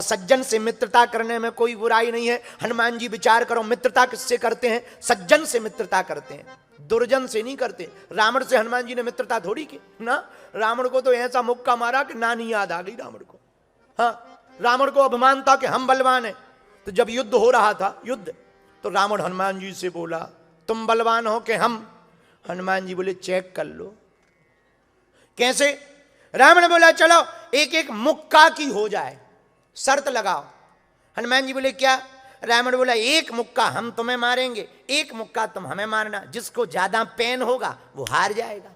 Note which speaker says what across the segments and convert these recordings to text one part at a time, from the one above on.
Speaker 1: सज्जन से मित्रता करने में कोई बुराई नहीं है। हनुमान जी विचार करो, मित्रता किससे करते हैं? सज्जन से मित्रता करते हैं, दुर्जन से नहीं करते। रावण से हनुमान जी ने मित्रता थोड़ी की ना। रावण को तो ऐसा मुक्का मारा कि नानी याद आ गई रावण को। हाँ, रावण को अभिमान था कि हम बलवान हैं। तो जब युद्ध हो रहा था, युद्ध, तो रावण हनुमान जी से बोला तुम बलवान हो कि हम? हनुमान जी बोले चेक कर लो। कैसे? रावण बोला चलो एक एक मुक्का की हो जाए, शर्त लगाओ। हनुमान जी बोले क्या? रावण बोला एक मुक्का हम तुम्हें मारेंगे, एक मुक्का तुम हमें मारना, जिसको ज्यादा पेन होगा वो हार जाएगा।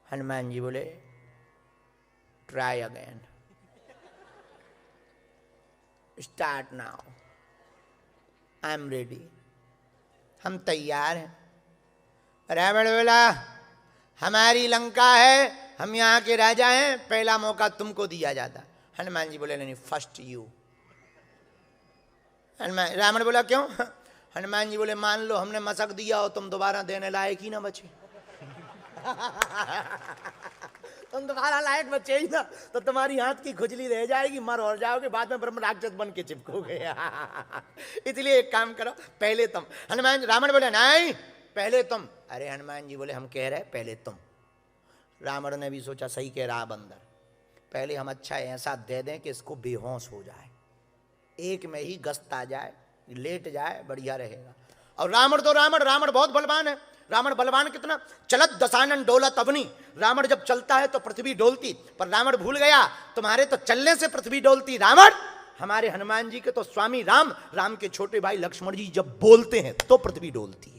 Speaker 1: हनुमान जी बोले try again, start now, I am ready, हम तैयार हैं। रावण बोला हमारी लंका है, हम यहाँ के राजा हैं, पहला मौका तुमको दिया जाता। हनुमान जी बोले नहीं, फर्स्ट यू। रावण बोला क्यों? हनुमान जी बोले मान लो हमने मशक दिया और तुम दोबारा देने लायक ही ना बचे। तुम दोबारा लायक बचे ही ना, तो तुम्हारी हाथ की खुजली रह जाएगी, मर और जाओगे, बाद में ब्रह्म राक्षस बन के चिपकोगे। इसलिए एक काम करो, पहले तुम। रावण बोले नहीं पहले तुम। अरे हनुमान जी बोले हम कह रहे पहले तुम। रावण ने भी सोचा सही कह रहा बंदर, पहले हम अच्छा ऐसा दे दें कि इसको बेहोश हो जाए, एक में ही गस्त आ जाए, लेट जाए, बढ़िया रहेगा। और रावण बहुत बलवान है। रावण बलवान कितना? चलत दशानन डोलत अवनी। रावण जब चलता है तो पृथ्वी डोलती, पर रावण भूल गया तुम्हारे तो चलने से पृथ्वी डोलती। रावण हमारे हनुमान जी के तो स्वामी राम के छोटे भाई लक्ष्मण जी जब बोलते हैं तो पृथ्वी डोलती है?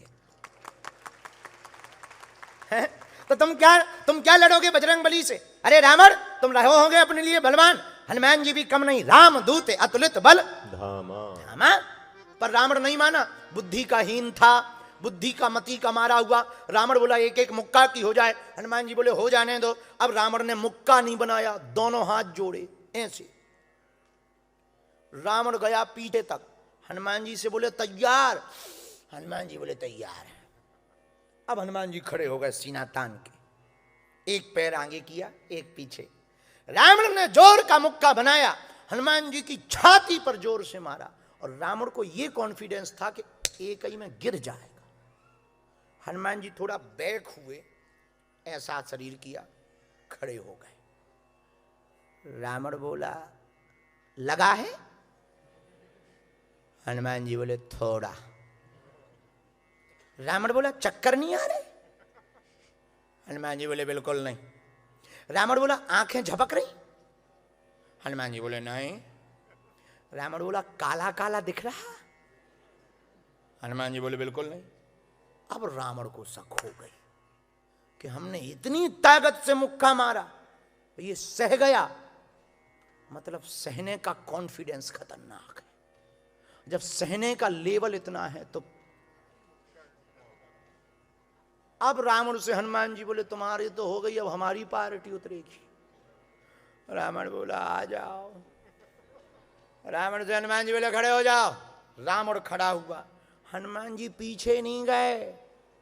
Speaker 1: तो तुम क्या लड़ोगे बजरंग बली से? अरे रावण तुम रहो होगे अपने लिए बलवान, हनुमान जी भी कम नहीं, राम दूत अतुलित बल धामा। पर रावण नहीं माना, बुद्धि का हीन था, बुद्धि का मति का मारा हुआ। रावण बोला एक एक मुक्का की हो जाए। हनुमान जी बोले हो जाने दो। अब रावण ने मुक्का नहीं बनाया, दोनों हाथ जोड़े ऐसे। रावण गया पीछे तक, हनुमान जी से बोले तैयार? हनुमान जी बोले तैयार है। अब हनुमान जी खड़े हो गए सीना तान के, एक पैर आगे किया एक पीछे। रावण ने जोर का मुक्का बनाया, हनुमान जी की छाती पर जोर से मारा, और रावण को यह कॉन्फिडेंस था कि एक ही में गिर जाएगा। हनुमान जी थोड़ा बैक हुए, ऐसा शरीर किया, खड़े हो गए। रावण बोला लगा है? हनुमान जी बोले थोड़ा। रावण बोला चक्कर नहीं आ रहे? हनुमान जी बोले बिल्कुल नहीं। रावण बोला आंखें झपक रही? हनुमान जी बोले नहीं। रावण बोला काला काला दिख रहा? हनुमान जी बोले बिल्कुल नहीं। अब रावण को शक हो गई कि हमने इतनी ताकत से मुक्का मारा, ये सह गया, मतलब सहने का कॉन्फिडेंस खतरनाक है। जब सहने का लेवल इतना है तो अब रावण से हनुमान जी बोले तुम्हारी तो हो गई, अब हमारी पार्टी उतरेगी। रावण बोला आ जाओ। रावण से हनुमान जी बोले खड़े हो जाओ। रावण खड़ा हुआ, हनुमान जी पीछे नहीं गए,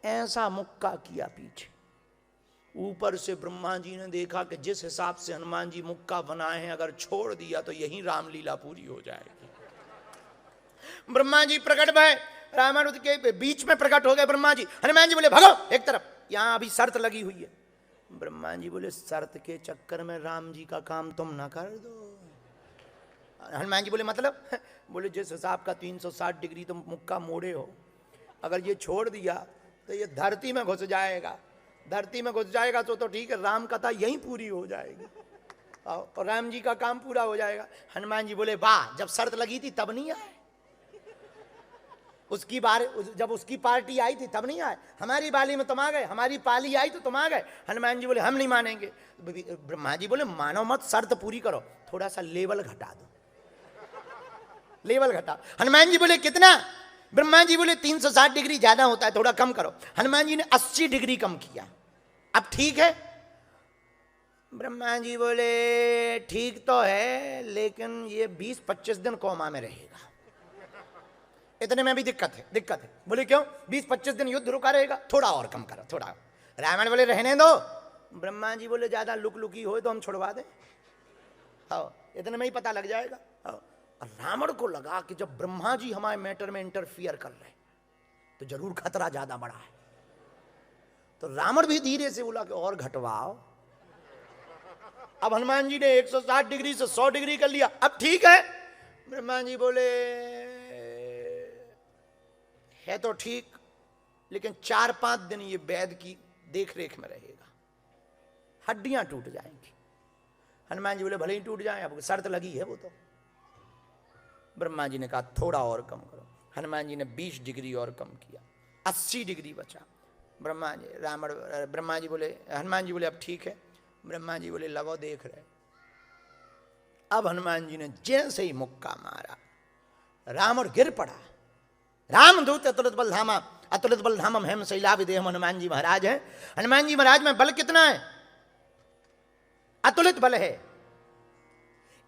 Speaker 1: ऐसा मुक्का किया पीछे। ऊपर से ब्रह्मा जी ने देखा कि जिस हिसाब से हनुमान जी मुक्का बनाए हैं, अगर छोड़ दिया तो यही रामलीला पूरी हो जाएगी। ब्रह्मा जी प्रकट भय, रावण के बीच में प्रकट हो गए ब्रह्मा जी। हनुमान जी बोले भागो एक तरफ, यहां अभी शर्त लगी हुई है। ब्रह्मा जी बोले शर्त के चक्कर में राम जी का काम तुम ना कर दो। हनुमान जी बोले मतलब? बोले जिस हिसाब का 360 डिग्री तुम मुक्का मोड़े हो, अगर ये छोड़ दिया तो ये धरती में घुस जाएगा, धरती में घुस जाएगा तो ठीक है, राम कथा यहीं पूरी हो जाएगी और राम जी का काम पूरा हो जाएगा। हनुमान जी बोले वाह, जब शर्त लगी थी तब नहीं आए, उसकी बार जब उसकी पार्टी आई थी तब नहीं आए, हमारी बाली में तुम आ गए, हमारी पाली आई तो तुम आ गए। हनुमान जी बोले हम नहीं मानेंगे। ब्रह्मा जी बोले मानो मत, शर्त पूरी करो, थोड़ा सा लेवल घटा दो, लेवल घटा। हनुमान जी बोले कितना? ब्रह्मा जी बोले 360 डिग्री ज्यादा होता है, थोड़ा कम करो। हनुमान जी ने 80 डिग्री कम किया। अब ठीक है? ब्रह्मा जी बोले ठीक तो है, लेकिन ये 20-25 दिन कोमा में रहेगा, इतने में भी दिक्कत है। बोले क्यों? 20-25 दिन युद्ध रुका रहेगा, थोड़ा और कम करो, थोड़ा। रावण बोले रहने दो। ब्रह्मा जी बोले ज्यादा लुक लुकी हो तो हम छुड़वा दें। हाँ इतने में ही पता लग जाएगा। रावण को लगा कि जब ब्रह्मा जी हमारे मैटर में इंटरफियर कर रहे तो जरूर खतरा ज्यादा बड़ा है। तो रावण भी धीरे से बोला कि और घटवाओ। अब हनुमान जी ने 160 डिग्री से 100 डिग्री कर लिया, अब ठीक है। ब्रह्मा जी बोले है तो ठीक, लेकिन 4-5 दिन ये वैद्य की देख रेख में रहेगा, हड्डियां टूट जाएंगी। हनुमान जी बोले भले ही टूट जाए, अब शर्त लगी है वो तो। ब्रह्मा जी ने कहा थोड़ा और कम करो। हनुमान जी ने 20 डिग्री और कम किया, 80 डिग्री बचा। ब्रह्मा जी बोले, हनुमान जी बोले अब ठीक है। ब्रह्मा जी बोले लगो देख रहे। अब हनुमान जी ने जैसे ही मुक्का मारा, रावण गिर पड़ा। रामदूत अतुलित बल धामा, अतुलित बल धामम हेम शैला विदेहम हनुमान जी महाराज है। हनुमान जी महाराज में बल कितना है? अतुलित बल है।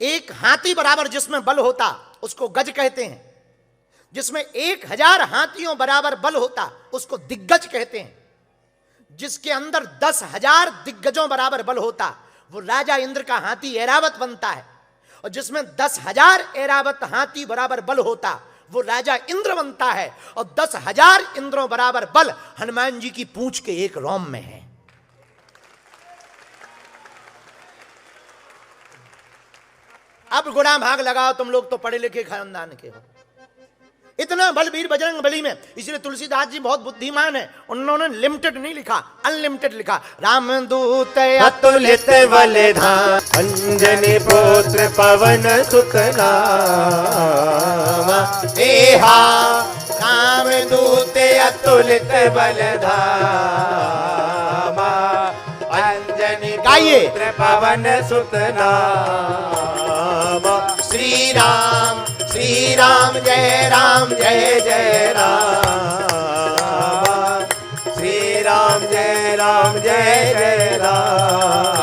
Speaker 1: एक हाथी बराबर जिसमें बल होता उसको गज कहते हैं, जिसमें 1000 हाथियों बराबर बल होता उसको दिग्गज कहते हैं, जिसके अंदर 10,000 दिग्गजों बराबर बल होता वो राजा इंद्र का हाथी ऐरावत बनता है, और जिसमें 10,000 ऐरावत हाथी बराबर बल होता वो राजा इंद्र बनता है, और 10,000 इंद्रों बराबर बल हनुमान जी की पूंछ के एक रोम में है। अब गुड़ा भाग लगाओ, तुम लोग तो पढ़े लिखे खानदान के हो। इतना बलवीर बजरंग बली में, इसलिए तुलसीदास जी बहुत बुद्धिमान है, उन्होंने लिमिटेड नहीं लिखा, अनलिमिटेड लिखा। रामदूत
Speaker 2: अतुलित बलधाम, अंजनी पुत्र पवन सुत नाम।
Speaker 1: एहा
Speaker 2: रामदूत अतुलित बलधाम, अंजनी पुत्र पवन सुत नाम।
Speaker 1: श्री राम जय राम जय जय
Speaker 2: राम, श्री राम जय जय राम।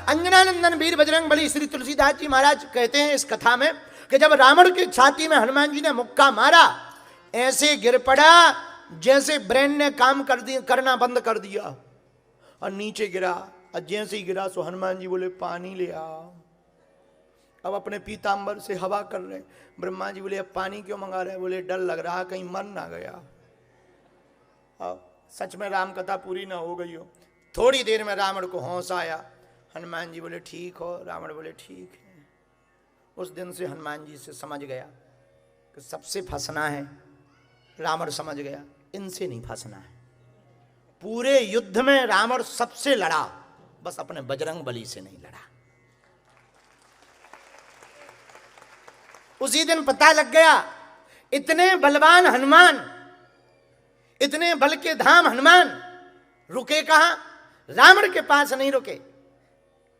Speaker 1: अंजनानंदन वीर बजरंग बली श्री तुलसीदास जी महाराज कहते हैं इस कथा में कि जब रावण की छाती में हनुमान जी ने मुक्का मारा, ऐसे गिर पड़ा जैसे ब्रेन ने काम करना बंद कर दिया, और नीचे गिरा। और जैसे ही गिरा सो हनुमान जी बोले पानी ले आओ। अब अपने पीतांबर से हवा कर रहे। ब्रह्मा जी बोले अब पानी क्यों मंगा रहे? बोले डर लग रहा कहीं मर ना गया। अब सच में राम कथा पूरी ना हो गई हो। थोड़ी देर में रावण को होश आया। हनुमान जी बोले ठीक हो? रावण बोले ठीक है। उस दिन से हनुमान जी से समझ गया कि सबसे फंसना है। रावण समझ गया इनसे नहीं फंसना है। पूरे युद्ध में रावण सबसे लड़ा, बस अपने बजरंग बली से नहीं लड़ा। उसी दिन पता लग गया इतने बलवान हनुमान, इतने बल के धाम हनुमान रुके कहां? रावण के पास नहीं रुके,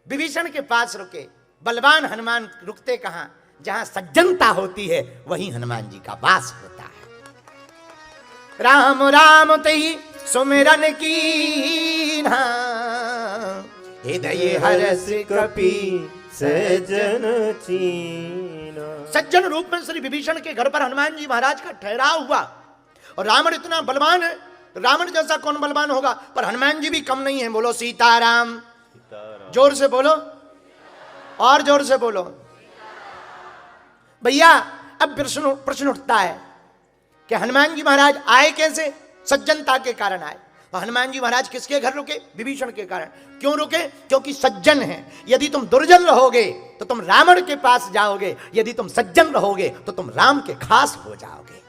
Speaker 1: विभीषण के पास रुके। बलवान हनुमान रुकते कहां? जहां सज्जनता होती है वहीं हनुमान जी का वास होता है। राम राम तई सुमिरन कीन्हा, हृदय हर्ष
Speaker 2: कपि सज्जन चीना।
Speaker 1: सज्जन रूप में श्री विभीषण के घर पर हनुमान जी महाराज का ठहराव हुआ। और रावण इतना बलवान है, रावण जैसा कौन बलवान होगा, पर हनुमान जी भी कम नहीं है। बोलो सीताराम, जोर से बोलो, और जोर से बोलो भैया। अब प्रश्न उठता है कि हनुमान जी महाराज आए कैसे? सज्जनता के कारण आए। तो हनुमान जी महाराज किसके घर रुके? विभीषण के कारण। क्यों रुके? क्योंकि सज्जन हैं। यदि तुम दुर्जन रहोगे तो तुम रावण के पास जाओगे, यदि तुम सज्जन रहोगे तो तुम राम के खास हो जाओगे।